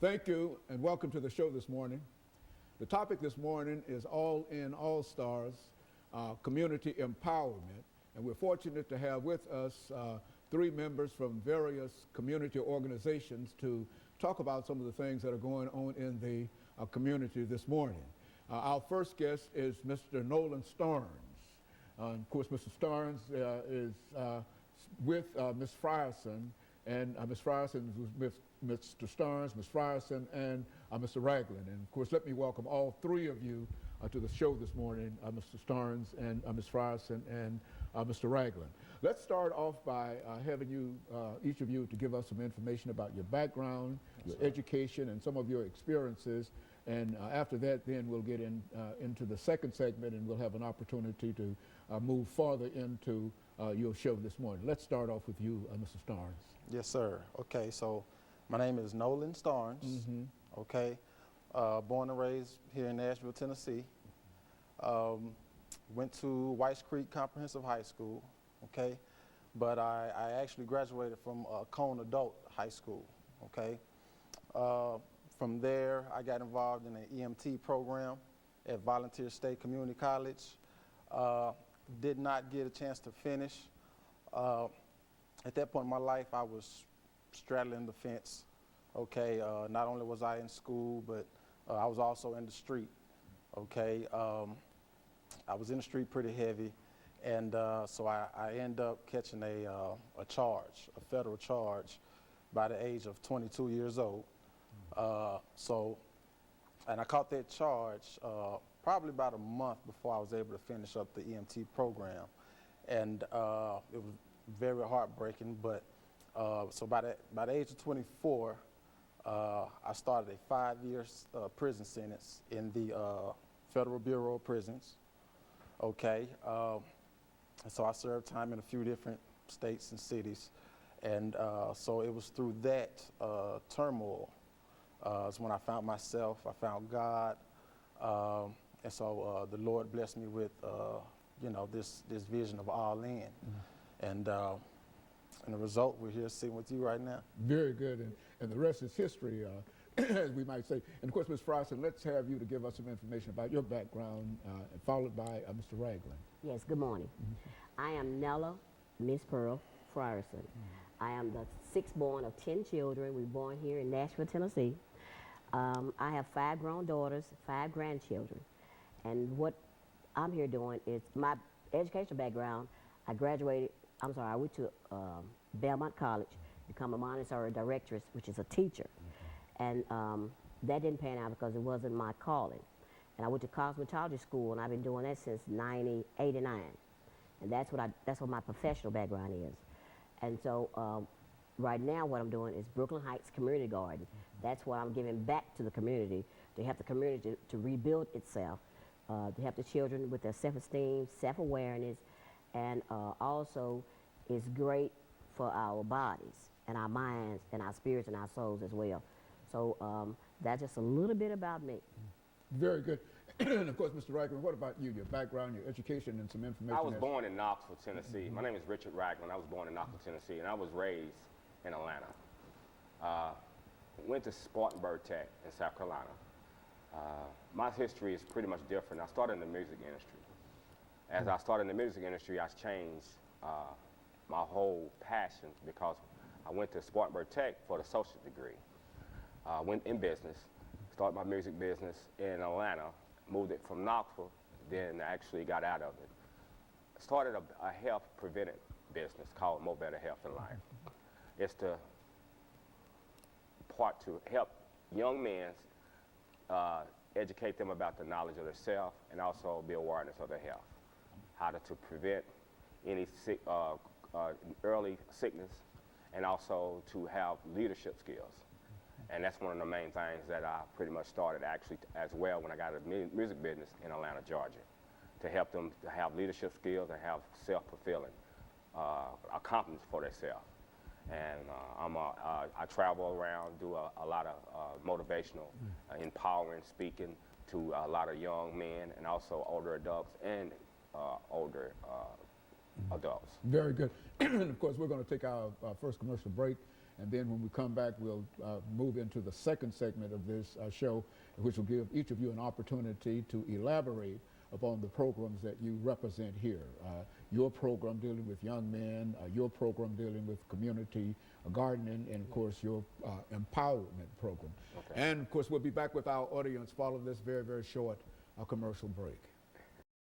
Thank you and welcome to the show this morning. The topic this morning is All in All Stars, Community Empowerment. And we're fortunate to have with us three members from various community organizations to talk about some of the things that are going on in the community this morning. Our first guest is Mr. Nolan Starnes. Of course, Mr. Starnes is with Ms. Frierson, and Ms. Frierson is with Mr. Starnes, Ms. Frierson, and Mr. Ragland. And of course, let me welcome all three of you to the show this morning, Mr. Starnes and Ms. Frierson and Mr. Ragland. Let's start off by having you, each of you, to give us some information about your background, your education, and some of your experiences. And after that, then we'll get into the second segment, and we'll have an opportunity to move farther into your show this morning. Let's start off with you, Mr. Starnes. Yes, sir. Okay, so my name is Nolan Starnes. Okay, born and raised here in Nashville, Tennessee. Went to Whites Creek Comprehensive High School. Okay, but I actually graduated from Cone Adult High School. Okay, from there I got involved in an EMT program at Volunteer State Community College. Did not get a chance to finish. At that point in my life, I was straddling the fence. Okay, not only was I in school, but I was also in the street. Okay, I was in the street pretty heavy, and so I ended up catching a charge, a federal charge, by the age of 22 years old. And I caught that charge probably about a month before I was able to finish up the EMT program, and it was very heartbreaking. But so by the age of 24, I started a 5-year prison sentence in the Federal Bureau of Prisons. Okay, and so I served time in a few different states and cities, and so it was through that turmoil is when I found myself. I found God, and so the Lord blessed me with this vision of al1, and the result we're here sitting with you right now. Very good, and the rest is history, as we might say. And of course, Ms. Frierson, let's have you to give us some information about your background, followed by Mr. Ragland. Yes, good morning. I am Nella Miss Pearl Frierson. I am the sixth born of 10 children. We were born here in Nashville, Tennessee. I have 5 grown daughters, 5 grandchildren. And what I'm here doing is my educational background. I went to Belmont College, become a Montessori directress, which is a teacher. And that didn't pan out because it wasn't my calling. And I went to cosmetology school, and I've been doing that since 1989. And that's what my professional background is. And so right now what I'm doing is Brooklyn Heights Community Garden. That's what I'm giving back to the community, to help the community to rebuild itself, to help the children with their self-esteem, self-awareness, and also it's great for our bodies and our minds and our spirits and our souls as well. So that's just a little bit about me. Very good. And of course, Mr. Ragland, what about you, your background, your education, and some information? I was born in Knoxville, Tennessee. My name is Richard Ragland. I was born in Knoxville, Tennessee, and I was raised in Atlanta. Went to Spartanburg Tech in South Carolina. My history is pretty much different. I started in the music industry. As I started in the music industry, I changed my whole passion because I went to Spartanburg Tech for the associate degree. Went in business, started my music business in Atlanta, moved it from Knoxville, then actually got out of it. Started a health preventive business called More Better Health in Life. It's the part to help young men educate them about the knowledge of themselves and also be awareness of their health, how to prevent any early sickness, and also to have leadership skills. And that's one of the main things that I pretty much started actually as well when I got into the music business in Atlanta, Georgia, to help them to have leadership skills and have self-fulfilling accomplishments for themselves. And I travel around, do a lot of motivational, empowering speaking to a lot of young men and also older adults and older adults. Very good. And of course, we're going to take our first commercial break. And then when we come back, we'll move into the second segment of this show, which will give each of you an opportunity to elaborate upon the programs that you represent here. Your program dealing with young men, your program dealing with community gardening, and of course your empowerment program. Okay. And of course we'll be back with our audience following this very, very short commercial break.